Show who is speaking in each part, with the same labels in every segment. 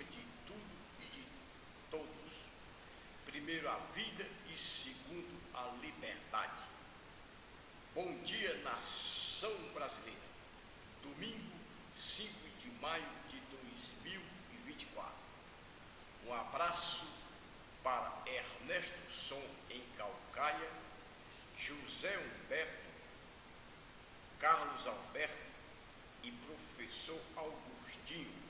Speaker 1: acima de tudo e de todos. Primeiro a vida e segundo a liberdade. Bom dia, nação brasileira. Domingo, 5 de maio de 2024. Um abraço para Ernesto Som em Calcaia, José Humberto, Carlos Alberto e professor Augustinho,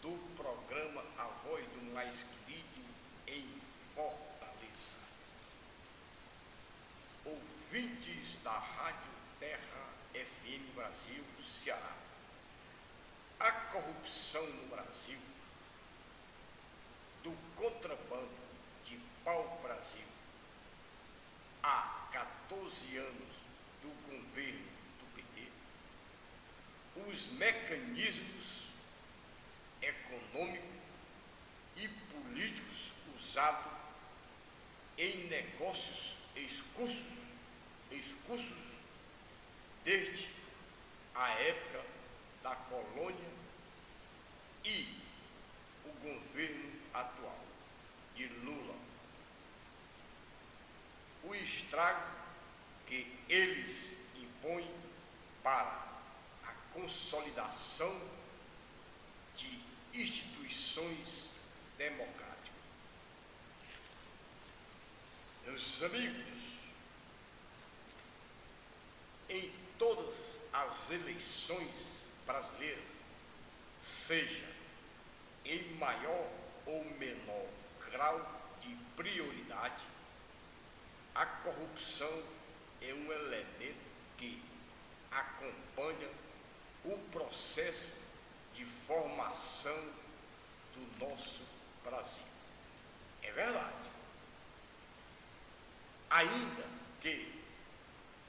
Speaker 1: do programa A Voz do Mais Querido em Fortaleza. Ouvintes da Rádio Terra FM Brasil, Ceará. A corrupção no Brasil, do contrabando de pau-brasil, há 14 anos do governo do PT, os mecanismos econômicos e políticos usados em negócios escusos desde a época da colônia e o governo atual de Lula. O estrago que eles impõem para a consolidação de instituições democráticas. Meus amigos, em todas as eleições brasileiras, seja em maior ou menor grau de prioridade, a corrupção é um elemento que acompanha o processo de formação do nosso Brasil. É verdade. Ainda que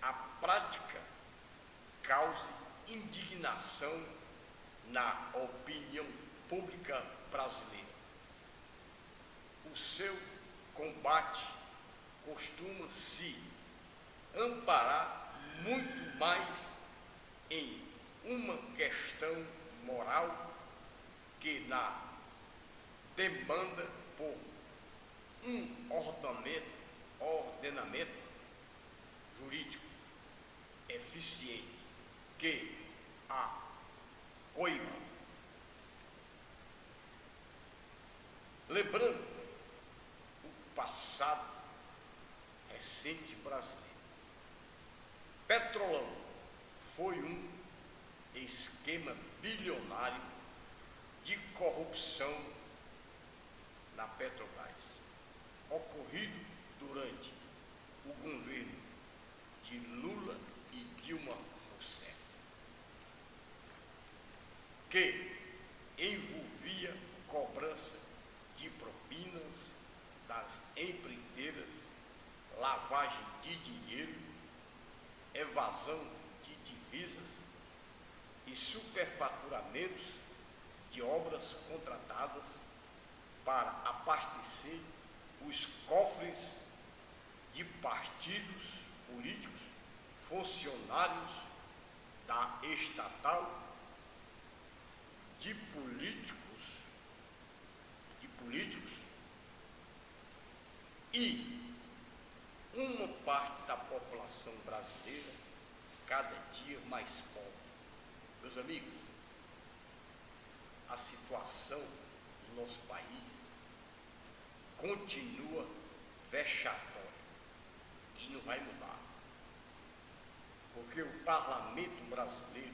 Speaker 1: a prática cause indignação na opinião pública brasileira, o seu combate costuma se amparar muito mais em uma questão moral que na demanda por um ordenamento jurídico eficiente que a coiba. Lembrando o passado recente brasileiro, Petrolão foi um esquema bilionário de corrupção na Petrobras, ocorrido durante o governo de Lula e Dilma Rousseff, que envolvia cobrança de propinas das empreiteiras, lavagem de dinheiro, evasão de divisas e superfaturamentos de obras contratadas para abastecer os cofres de partidos políticos, funcionários da estatal, de políticos e uma parte da população brasileira cada dia mais pobre. Meus amigos, a situação do nosso país continua vexatória e não vai mudar, porque o parlamento brasileiro,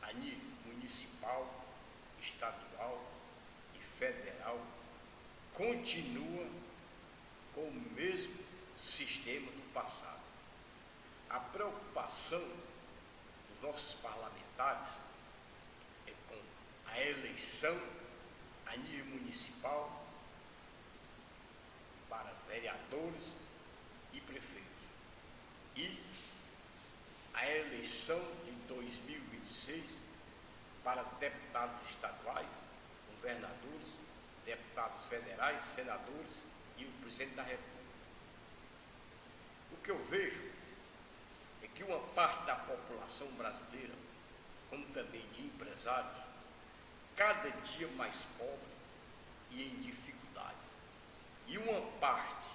Speaker 1: a nível municipal, estadual e federal, continua com o mesmo sistema do passado. A preocupação dos nossos parlamentares é com a eleição a nível municipal para vereadores e prefeitos e a eleição de 2026 para deputados estaduais, governadores, deputados federais, senadores e o presidente da República. O que eu vejo é que uma parte da população brasileira, como também de empresários, cada dia mais pobre, e em dificuldades. E uma parte,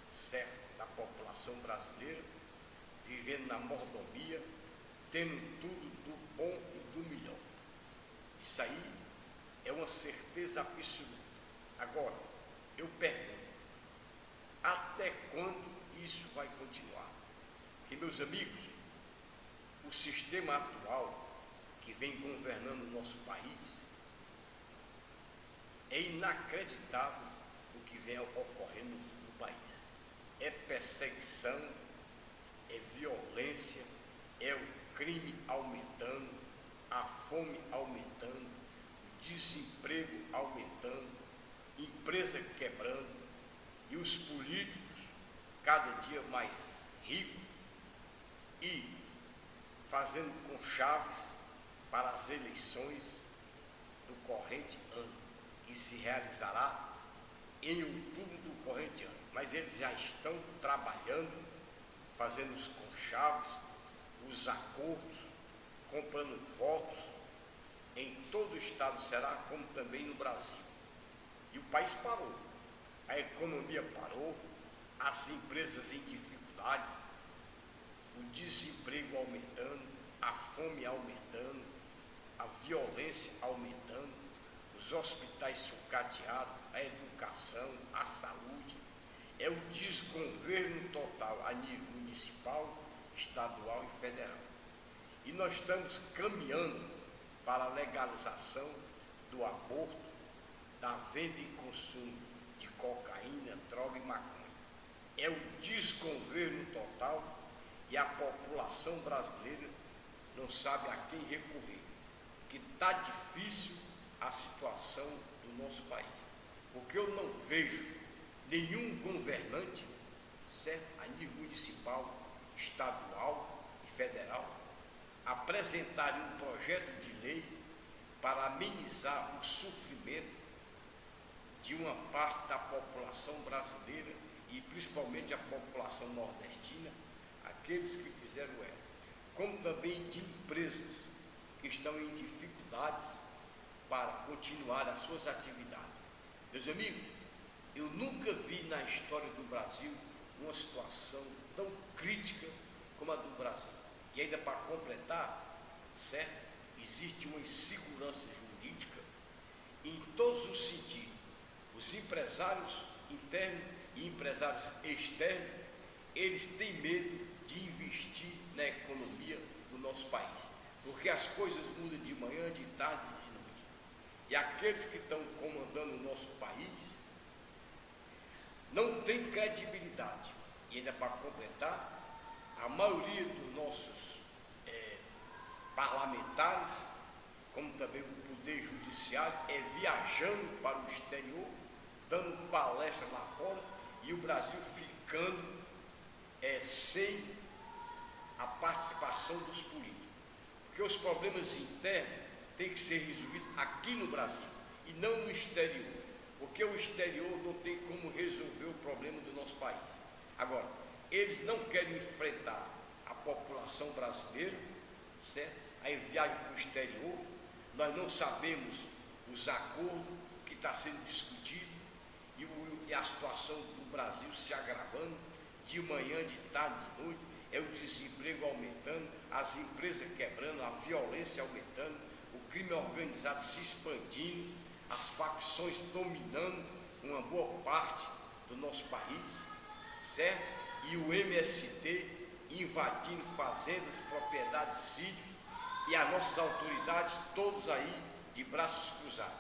Speaker 1: certa, da população brasileira vivendo na mordomia, tendo tudo do bom e do melhor. Isso aí é uma certeza absoluta. Agora, eu pergunto, até quando isso vai continuar? Porque, meus amigos, o sistema atual que vem governando o nosso país, é inacreditável o que vem ocorrendo no país. É perseguição, é violência, é o crime aumentando, a fome aumentando, o desemprego aumentando, empresa quebrando e os políticos cada dia mais ricos e fazendo conchaves para as eleições do corrente ano, que se realizará em outubro do corrente ano. Mas eles já estão trabalhando, fazendo os conchaves, os acordos, comprando votos em todo o estado do Ceará, como também no Brasil. E o país parou, a economia parou, as empresas em dificuldades, o desemprego aumentando, a fome aumentando, a violência aumentando, os hospitais sucateados, a educação, a saúde. É o desgoverno total a nível municipal, estadual e federal. E nós estamos caminhando para a legalização do aborto, da venda e consumo de cocaína, droga e maconha. É o desgoverno total e a população brasileira não sabe a quem recorrer, porque está difícil a situação do nosso país, porque eu não vejo nenhum governante, certo, a nível municipal, estadual e federal, apresentarem um projeto de lei para amenizar o sofrimento de uma parte da população brasileira e principalmente a população nordestina, aqueles que fizeram ela, como também de empresas que estão em dificuldades para continuar as suas atividades. Meus amigos, eu nunca vi na história do Brasil uma situação tão crítica como a do Brasil. E ainda para completar, certo? Existe uma insegurança jurídica em todos os sentidos. Os empresários internos e empresários externos, eles têm medo de investir na economia do nosso país, porque as coisas mudam de manhã, de tarde e de noite. E aqueles que estão comandando o nosso país não têm credibilidade. E ainda para completar, a maioria dos nossos parlamentares, como também o poder judiciário, é viajando para o exterior, dando palestra lá fora, e o Brasil ficando sem a participação dos políticos. Porque os problemas internos têm que ser resolvidos aqui no Brasil e não no exterior, porque o exterior não tem como resolver o problema do nosso país. Agora, eles não querem enfrentar a população brasileira, certo? Aí viagem para o exterior, nós não sabemos os acordos que está sendo discutido e a situação do Brasil se agravando, de manhã, de tarde, de noite, é o desemprego aumentando, as empresas quebrando, a violência aumentando, o crime organizado se expandindo, as facções dominando uma boa parte do nosso país, certo? E o MST invadindo fazendas, propriedades, sítios, e as nossas autoridades todos aí de braços cruzados.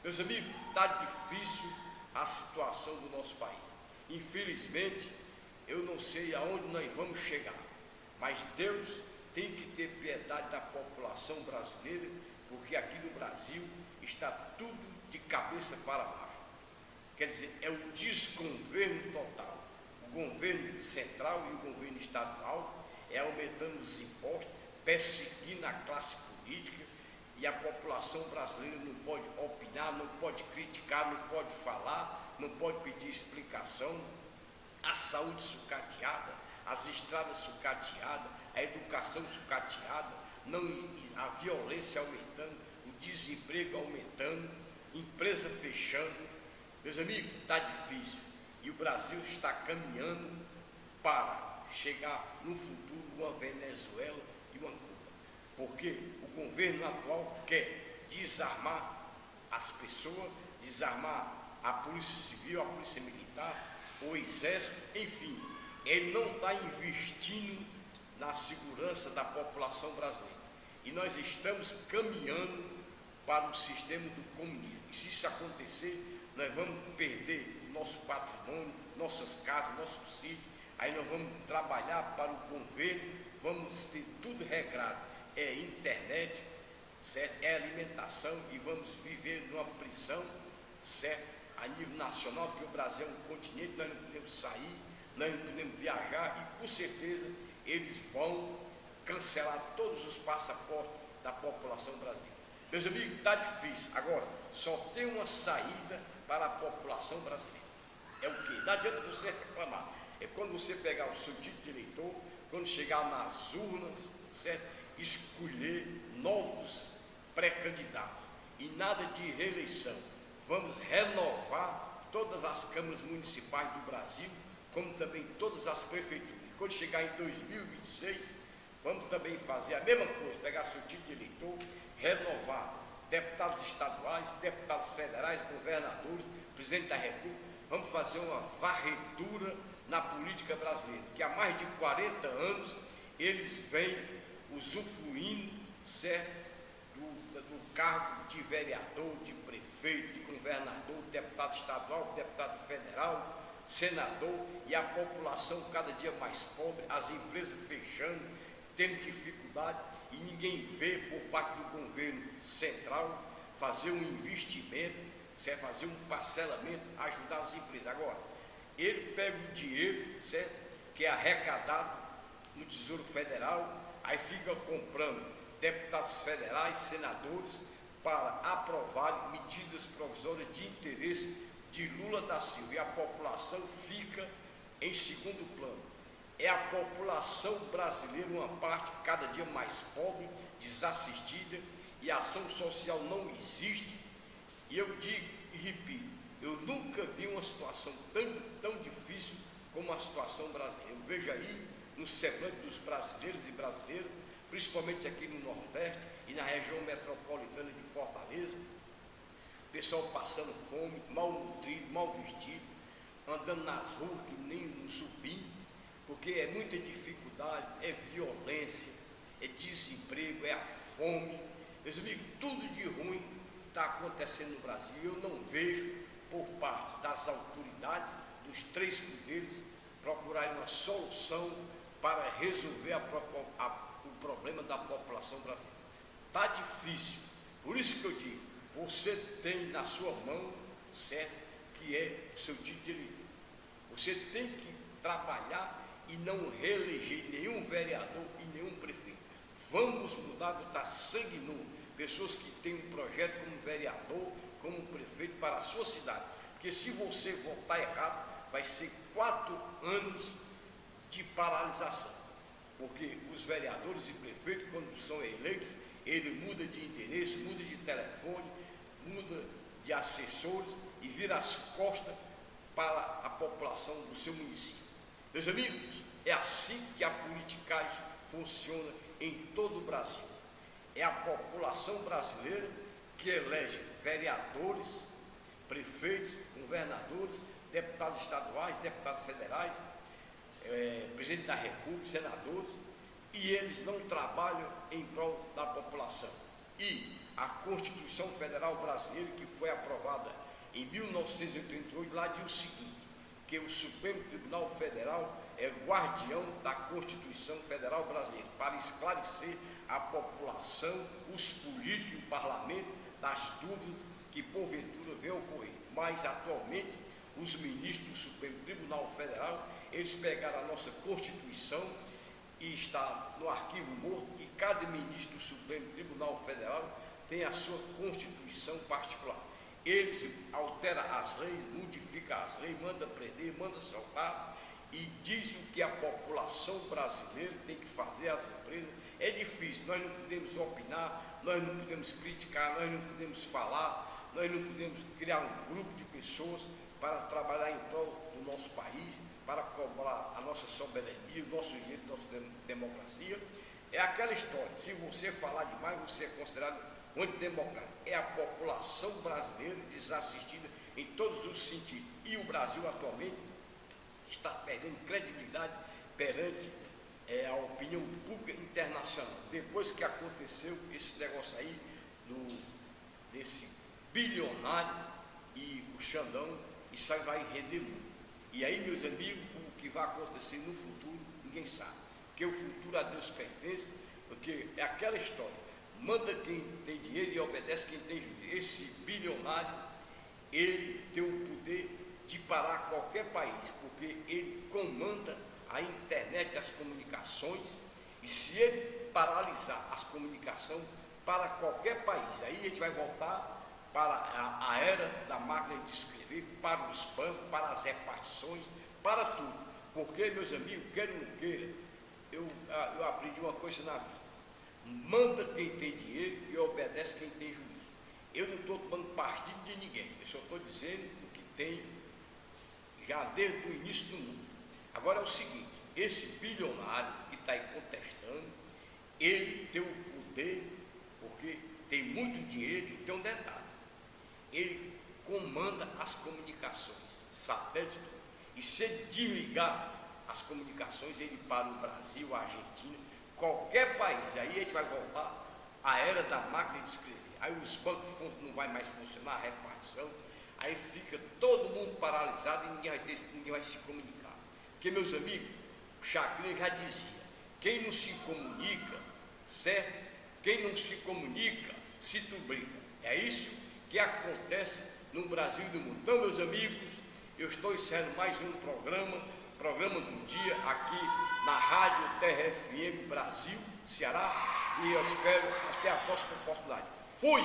Speaker 1: Meus amigos, está difícil a situação do nosso país. Infelizmente, eu não sei aonde nós vamos chegar, mas Deus tem que ter piedade da população brasileira, porque aqui no Brasil está tudo de cabeça para baixo. Quer dizer, é o desgoverno total. O governo central e o governo estadual é aumentando os impostos, perseguindo a classe política, e a população brasileira não pode opinar, não pode criticar, não pode falar, não pode pedir explicação. A saúde sucateada, as estradas sucateadas, a educação sucateada, a violência aumentando, o desemprego aumentando, empresa fechando. Meus amigos, está difícil. E o Brasil está caminhando para chegar no futuro uma Venezuela e uma Cuba. Porque o governo atual quer desarmar as pessoas, desarmar a Polícia Civil, a Polícia Militar, o Exército, enfim. Ele não está investindo na segurança da população brasileira. E nós estamos caminhando para o sistema do comunismo. E se isso acontecer, nós vamos perder nosso patrimônio, nossas casas, nossos sítios. Aí nós vamos trabalhar para o governo, vamos ter tudo regrado. É internet, certo? É alimentação e vamos viver numa prisão, certo? A nível nacional, porque o Brasil é um continente, nós não podemos sair, nós não podemos viajar e com certeza eles vão cancelar todos os passaportes da população brasileira. Meus amigos, está difícil. Agora, só tem uma saída para a população brasileira. É o quê? Não adianta você reclamar. É quando você pegar o seu título de eleitor, quando chegar nas urnas, certo? Escolher novos pré-candidatos. E nada de reeleição. Vamos renovar todas as câmaras municipais do Brasil, como também todas as prefeituras. Quando chegar em 2026, vamos também fazer a mesma coisa, pegar seu título de eleitor, renovar deputados estaduais, deputados federais, governadores, presidente da República. Vamos fazer uma varredura na política brasileira, que há mais de 40 anos eles vêm usufruindo, certo, do cargo de vereador, de prefeito, de governador, deputado estadual, deputado federal, senador, e a população cada dia mais pobre, as empresas fechando, tendo dificuldade, e ninguém vê por parte do governo central fazer um investimento, certo? Fazer um parcelamento, ajudar as empresas. Agora, ele pega o dinheiro, certo? Que é arrecadado no Tesouro Federal, aí fica comprando deputados federais, senadores, para aprovar medidas provisórias de interesse de Lula da Silva, e a população fica em segundo plano. É a população brasileira, uma parte cada dia mais pobre, desassistida, e a ação social não existe. E eu digo e repito, eu nunca vi uma situação tão difícil como a situação brasileira. Eu vejo aí no semblante dos brasileiros e brasileiras, principalmente aqui no Nordeste e na região metropolitana de Fortaleza, pessoal passando fome, mal nutrido, mal vestido, andando nas ruas que nem um zumbi, porque é muita dificuldade, é violência, é desemprego, é a fome. Meus amigos, tudo de ruim está acontecendo no Brasil. Eu não vejo por parte das autoridades, dos três poderes, procurarem uma solução para resolver o problema da população brasileira. Está difícil, por isso que eu digo, você tem na sua mão, certo, que é o seu título de eleitor. Você tem que trabalhar e não reeleger nenhum vereador e nenhum prefeito. Vamos mudar, botar sangue nu, pessoas que têm um projeto como vereador, como prefeito para a sua cidade. Porque se você votar errado, vai ser 4 anos de paralisação. Porque os vereadores e prefeitos, quando são eleitos, ele muda de endereço, muda de telefone, muda de assessores e vira as costas para a população do seu município. Meus amigos, é assim que a politicagem funciona em todo o Brasil. É a população brasileira que elege vereadores, prefeitos, governadores, deputados estaduais, deputados federais, presidente da República, senadores, e eles não trabalham em prol da população. E a Constituição Federal Brasileira, que foi aprovada em 1988, lá diz o seguinte, que o Supremo Tribunal Federal é guardião da Constituição Federal Brasileira, para esclarecer a população, os políticos e o parlamento das dúvidas que porventura venham ocorrer. Mas atualmente os ministros do Supremo Tribunal Federal, eles pegaram a nossa Constituição e está no arquivo morto, e cada ministro do Supremo Tribunal Federal tem a sua Constituição particular. Eles alteram as leis, modificam as leis, manda prender, manda soltar, e diz o que a população brasileira tem que fazer, as empresas. É difícil, nós não podemos opinar, nós não podemos criticar, nós não podemos falar, nós não podemos criar um grupo de pessoas para trabalhar em prol do nosso país, para cobrar a nossa soberania, o nosso direito, a nossa democracia. É aquela história, se você falar demais, você é considerado um antidemocrático. É a população brasileira desassistida em todos os sentidos. E o Brasil atualmente está perdendo credibilidade perante a opinião pública internacional. Depois que aconteceu esse negócio aí, desse bilionário e o Xandão, isso aí vai render muito. E aí, meus amigos, o que vai acontecer no futuro, ninguém sabe. Porque o futuro a Deus pertence, porque é aquela história, manda quem tem dinheiro e obedece quem tem juízo. Esse bilionário, ele tem o poder de parar qualquer país, porque ele comanda a internet e as comunicações, e se ele paralisar as comunicações para qualquer país, aí a gente vai voltar para a era da máquina de escrever, para os bancos, para as repartições, para tudo. Porque, meus amigos, queira ou não queira, eu aprendi uma coisa na vida: manda quem tem dinheiro e obedece quem tem juízo. Eu não estou tomando partido de ninguém, eu só estou dizendo o que tem já desde o início do mundo. Agora é o seguinte: esse bilionário que está aí contestando, ele tem o poder, porque tem muito dinheiro, e tem um detalhe: ele comanda as comunicações, satélite, e se ele desligar as comunicações, ele para o Brasil, a Argentina, qualquer país. Aí a gente vai voltar à era da máquina de escrever. Aí os bancos não vai mais funcionar, a repartição, aí fica todo mundo paralisado e ninguém vai se comunicar. Porque, meus amigos, o Chacrinha já dizia: quem não se comunica, certo? Quem não se comunica, se duplica. É isso que acontece no Brasil e no mundo. Então, meus amigos, eu estou encerrando mais um programa do dia aqui na Rádio Terra FM Brasil, Ceará, e eu espero até a próxima oportunidade. Fui!